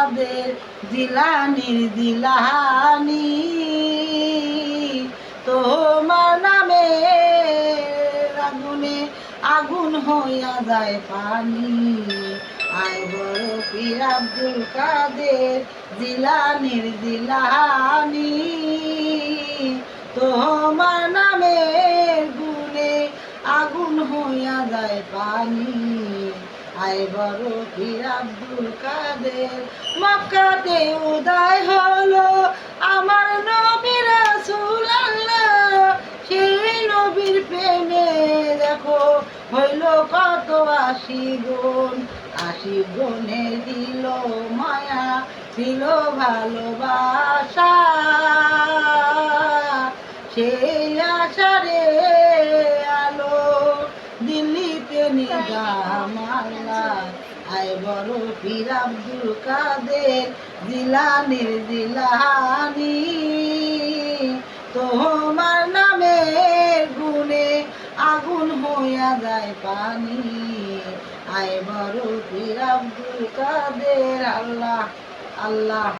কাদের জিলানির জিলানি তোমার নামে আগুনে আগুন হইয়া যায় পানি আয় বড় পীর আব্দুল কাদের জিলানির জিলানি তোমার নামে গুনে আগুন হইয়া যায় পানি আয় বড় পীর আব্দুল কাদের মক্কাতে উদয় হলো আমার নবী রাসূলুল্লাহ সেই নবীর প্রেমে দেখো হইল কত আশিক গুণে দিল মায়া দিল ভালোবাসা সেই আশারে আলো দিল্লিতে নিজাম আল্লাহ আয় বড় পীর আব্দুল কাদের জিলানির জিলানি তোমার নামে গুনে আগুন হইয়া যায় পানি আয় বড় পীর আব্দুল কাদের আল্লাহ আল্লাহ।